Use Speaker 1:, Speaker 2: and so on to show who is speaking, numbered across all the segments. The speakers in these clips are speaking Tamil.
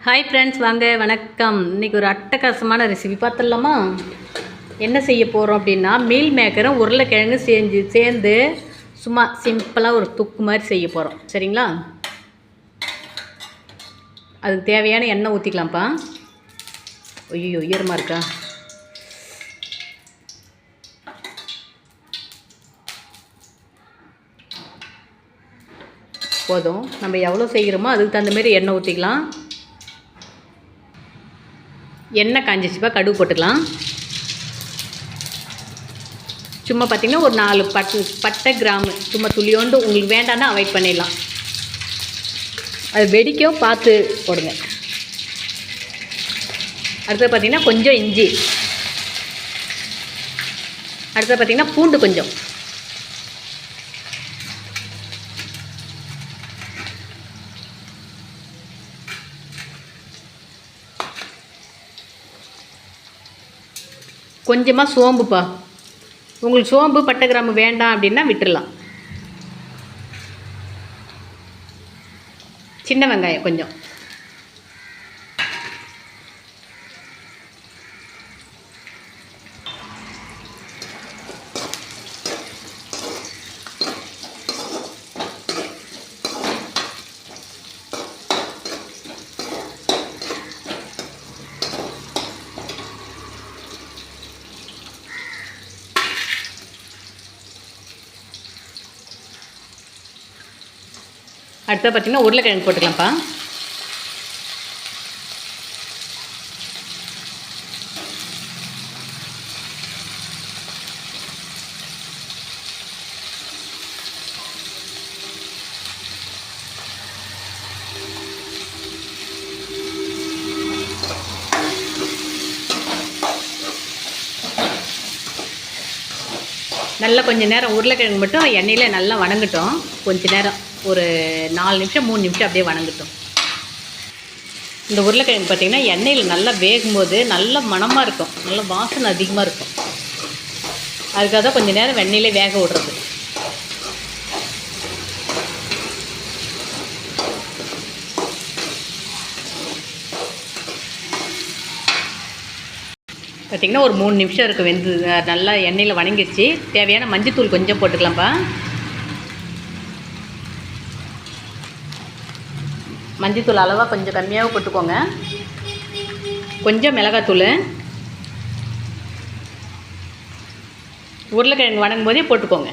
Speaker 1: ஹாய் ஃப்ரெண்ட்ஸ், வாங்க வணக்கம். இன்றைக்கி ஒரு அட்டகாசமான ரெசிபி பார்த்துடலாமா? என்ன செய்ய போகிறோம் அப்படின்னா, மீல் மேக்கரும் உருளைக்கிழங்கு சேர்ந்து சும்மா சிம்பிளாக ஒரு தொக்கு மாதிரி செய்ய போகிறோம். சரிங்களா? அதுக்கு தேவையான எண்ணெய் ஊற்றிக்கலாம்ப்பா. ஐயோ ஈரமாக இருக்கா? போதும். நம்ம எவ்வளோ செய்கிறோமோ அதுக்கு தகுந்த மாதிரி எண்ணெய் ஊற்றிக்கலாம். எண்ணெய் காஞ்சிச்சுப்பா, கடுகு போட்டுக்கலாம். சும்மா பார்த்திங்கன்னா ஒரு 4 பட்டை கிராமு சும்மா துளியோண்டு, உங்களுக்கு வேண்டாம்னா அவாய்ட் பண்ணிடலாம். அது வெடிக்கும், பார்த்து போடுங்க. அடுத்தது பார்த்திங்கன்னா கொஞ்சம் இஞ்சி. அடுத்தது பார்த்திங்கன்னா பூண்டு கொஞ்சம். கொஞ்சமாக சோம்புப்பா. உங்களுக்கு சோம்பு பட்டை கிராம்பு வேண்டாம் அப்படின்னா விட்டுடலாம். சின்ன வெங்காயம் கொஞ்சம். அடுத்தது பார்த்திங்கன்னா உருளைக்கிழங்கு போட்டுக்கலாம்ப்பா. நல்லா கொஞ்சம் நேரம் உருளைக்கிழங்கு மட்டும் எண்ணெயில் நல்லா வணங்கட்டும். கொஞ்சம் நேரம் ஒரு 4 நிமிஷம் 3 நிமிஷம் அப்படியே வணங்கட்டும். இந்த உருளைக்கிழங்கு பார்த்திங்கன்னா எண்ணெயில் நல்லா வேகும்போது நல்ல மணமாக இருக்கும், நல்ல வாசனை அதிகமாக இருக்கும். அதுக்காக தான் கொஞ்சம் நேரம் எண்ணெயிலே வேக விடுறது. பார்த்திங்கன்னா ஒரு 3 நிமிஷம் இருக்குது வெந்து நல்லா எண்ணெயில் வணங்கிடுச்சு. தேவையான மஞ்சத்தூள் கொஞ்சம் போட்டுக்கலாம்ப்பா. மஞ்சத்தூள் அளவாக கொஞ்சம் கம்மியாக போட்டுக்கோங்க. கொஞ்சம் மிளகாத்தூள். உருளைக்கிழங்கு வணங்கும் போதே போட்டுக்கோங்க.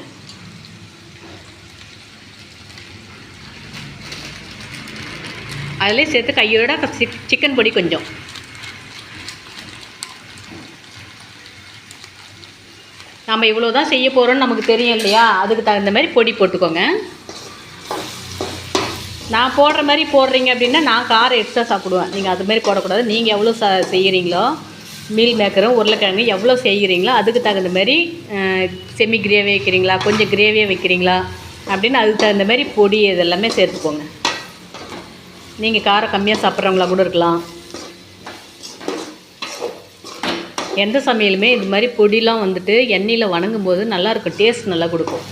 Speaker 1: அதிலே சேர்த்து கையோட சிக்கன் பொடி கொஞ்சம். நம்ம இவ்வளோ தான் செய்ய போகிறோன்னு நமக்கு தெரியும் இல்லையா? அதுக்கு தகுந்த மாதிரி பொடி போட்டுக்கோங்க. நான் போடுற மாதிரி போடுறீங்க அப்படின்னா நான் காரம் எக்ஸ்ட்ரா சாப்பிடுவேன். நீங்கள் அதுமாரி போடக்கூடாது. நீங்கள் எவ்வளோ செய்கிறீங்களோ, மீல் மேக்கரும் உருளைக்கிழங்கு எவ்வளோ செய்கிறீங்களோ அதுக்கு தகுந்த மாதிரி செமி கிரேவி வைக்கிறீங்களா, கொஞ்சம் கிரேவியாக வைக்கிறீங்களா அப்படின்னு அதுக்கு தகுந்த மாதிரி பொடி இதெல்லாமே சேர்த்துக்கோங்க. நீங்கள் காரம் கம்மியாக சாப்பிட்றவங்களா கூட இருக்கலாம். எந்த சமையலுமே இது மாதிரி பொடிலாம் வந்துட்டு எண்ணெயில் வணங்கும் போது நல்லாயிருக்கும், டேஸ்ட் நல்லா கொடுக்கும்.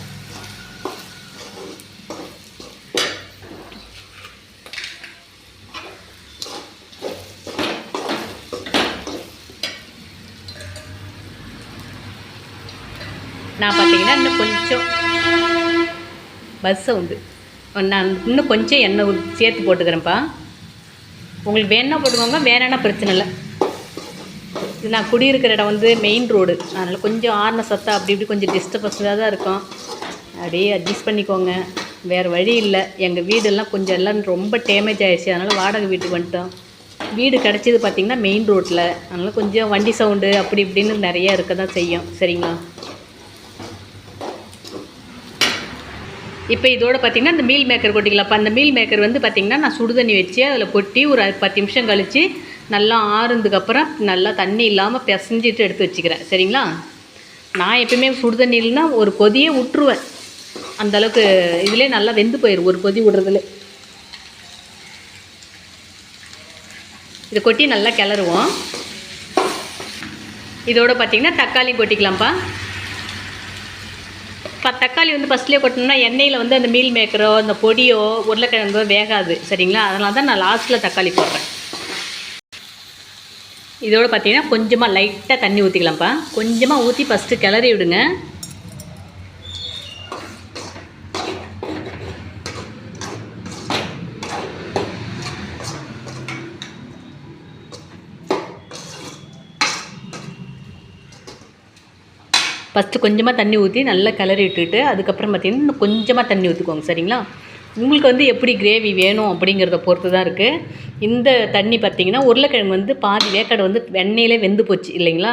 Speaker 1: நான் பார்த்திங்கன்னா இன்னும் கொஞ்சம் உண்டு, நான் இன்னும் கொஞ்சம் எண்ணெய் சேர்த்து போட்டுக்கிறேன்ப்பா. உங்களுக்கு வேணா போட்டுக்கோங்க, வேணான்னா பிரச்சனை இல்லை. இது நான் குடியிருக்கிற இடம் வந்து மெயின் ரோடு, அதனால் கொஞ்சம் ஆறுன சத்தம் அப்படி இப்படி கொஞ்சம் டிஸ்டர்பன்ஸாக தான் இருக்கும். அப்படியே அட்ஜஸ்ட் பண்ணிக்கோங்க, வேறு வழி இல்லை. எங்கள் வீடெல்லாம் கொஞ்சம் எல்லாம் ரொம்ப டேமேஜ் ஆகிடுச்சு, அதனால் வாடகை வீட்டுக்கு வந்துட்டோம். வீடு கிடச்சிது பார்த்திங்கன்னா மெயின் ரோட்டில், அதனால் கொஞ்சம் வண்டி சவுண்டு அப்படி இப்படின்னு நிறையா இருக்க தான் செய்யும். சரிங்களா? இப்போ இதோடு பார்த்திங்கன்னா இந்த மீல் மேக்கர் கொட்டிக்கலாம்ப்பா. அந்த மீல் மேக்கர் வந்து பார்த்திங்கன்னா நான் சுடுதண்ணி வச்சு அதில் கொட்டி ஒரு 10 நிமிஷம் கழித்து நல்லா ஆறுனதுக்கப்புறம் நல்லா தண்ணி இல்லாமல் பிசைஞ்சிட்டு எடுத்து வச்சுக்கிறேன். சரிங்களா? நான் எப்பயுமே சுடுதண்ணி இல்லைன்னா ஒரு கொதியே விட்டுருவேன். அந்தளவுக்கு இதிலே நல்லா வெந்து போயிடும் ஒரு கொதி விடுறதுல. இதை கொட்டி நல்லா கிளறுவோம். இதோடு பார்த்திங்கன்னா தக்காளி கொட்டிக்கலாம்ப்பா. தக்காளி வந்து ஃபஸ்ட்லேயே கொட்டினோம்னா எண்ணெயில் வந்து அந்த மீல் மேக்கரோ அந்த பொடியோ உருளைக்கிழங்கோ வேகாது. சரிங்களா? அதனால தான் நான் லாஸ்ட்டில் தக்காளி போடுறேன். இதோடு பார்த்தீங்கன்னா கொஞ்சமாக லைட்டாக தண்ணி ஊற்றிக்கலாம்ப்பா. கொஞ்சமாக ஊற்றி ஃபஸ்ட்டு கிளறி விடுங்க. ஃபஸ்ட்டு கொஞ்சமாக தண்ணி ஊற்றி நல்லா கிளறி விட்டுட்டு அதுக்கப்புறம் பார்த்திங்கன்னா இன்னும் கொஞ்சமாக தண்ணி ஊற்றிக்கோங்க. சரிங்களா? உங்களுக்கு வந்து எப்படி கிரேவி வேணும் அப்படிங்கிறத பொறுத்து தான் இருக்குது. இந்த தண்ணி பார்த்திங்கன்னா உருளைக்கிழங்கு வந்து பாதி வேக்காடு வந்து வெண்ணெயிலே வெந்து போச்சு இல்லைங்களா?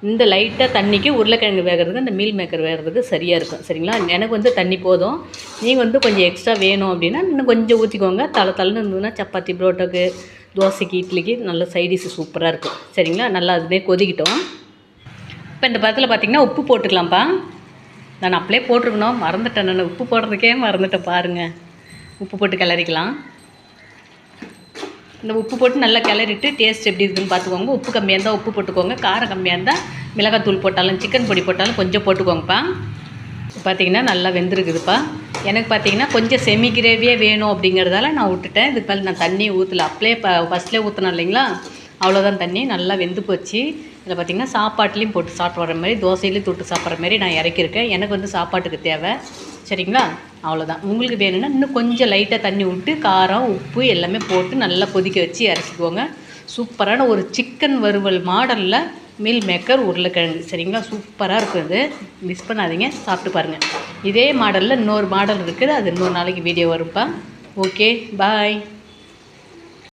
Speaker 1: இந்த லைட்டாக தண்ணிக்கு உருளைக்கிழங்கு வேகிறதுக்கு இந்த மீல் மேக்கர் வேகிறதுக்கு சரியாக இருக்கும். சரிங்களா? எனக்கு வந்து தண்ணி போதும். நீங்கள் வந்து கொஞ்சம் எக்ஸ்ட்ரா வேணும் அப்படின்னா இன்னும் கொஞ்சம் ஊற்றிக்கோங்க. தளன்னு இருந்ததுன்னா சப்பாத்தி, புரோட்டாக்கு, தோசைக்கு, இட்லிக்கு நல்ல சைடிஷ் சூப்பராக இருக்கும். சரிங்களா? நல்லா அதுவே கொதிக்கிட்டோம். இப்போ இந்த பதத்தில் பார்த்திங்கன்னா உப்பு போட்டுக்கலாம்ப்பா. நான் அப்படியே போட்டிருக்கணும், மறந்துட்டேன். நான் உப்பு போடுறதுக்கே மறந்துட்டேன் பாருங்கள். உப்பு போட்டு கிளறிக்கலாம். இந்த உப்பு போட்டு நல்லா கிளறிட்டு டேஸ்ட் எப்படி இருக்குதுன்னு பார்த்துக்கோங்க. உப்பு கம்மியாக இருந்தால் உப்பு போட்டுக்கோங்க. காரம் கம்மியாக இருந்தால் மிளகாத்தூள் போட்டாலும் சிக்கன் பொடி போட்டாலும் கொஞ்சம் போட்டுக்கோங்கப்பா. பார்த்திங்கன்னா நல்லா வெந்திருக்குதுப்பா. எனக்கு பார்த்திங்கன்னா கொஞ்சம் செமி கிரேவியே வேணும் அப்படிங்கிறதால நான் விட்டுட்டேன். இதுக்கு மேலே நான் தண்ணி ஊற்றலை. அப்படியே ஃபஸ்ட்லேயே ஊற்றினேன் இல்லைங்களா? அவ்வளோதான் தண்ணி. நல்லா வெந்து போச்சு. இதில் பார்த்திங்கன்னா சாப்பாட்லேயும் போட்டு சாப்பிட்டு வர மாதிரி, தோசையிலையும் தொட்டு சாப்பிட்ற மாதிரி நான் இறக்கியிருக்கேன். எனக்கு வந்து சாப்பாட்டுக்கு தேவை. சரிங்களா? அவ்வளோதான். உங்களுக்கு வேணும்னா இன்னும் கொஞ்சம் லைட்டாக தண்ணி விட்டு காரம், உப்பு எல்லாமே போட்டு நல்லா கொதிக்க வச்சு இறச்சிக்குவோங்க. சூப்பரான ஒரு சிக்கன் வறுவல் மாடலில் மீல் மேக்கர் உருளைக்கிழங்கு. சரிங்களா? சூப்பராக இருக்கும். இது மிஸ் பண்ணாதீங்க, சாப்பிட்டு பாருங்கள். இதே மாடலில் இன்னொரு மாடல் இருக்குது. அது இன்னொரு நாளைக்கு வீடியோ வரும்ப்பா. ஓகே, பாய்.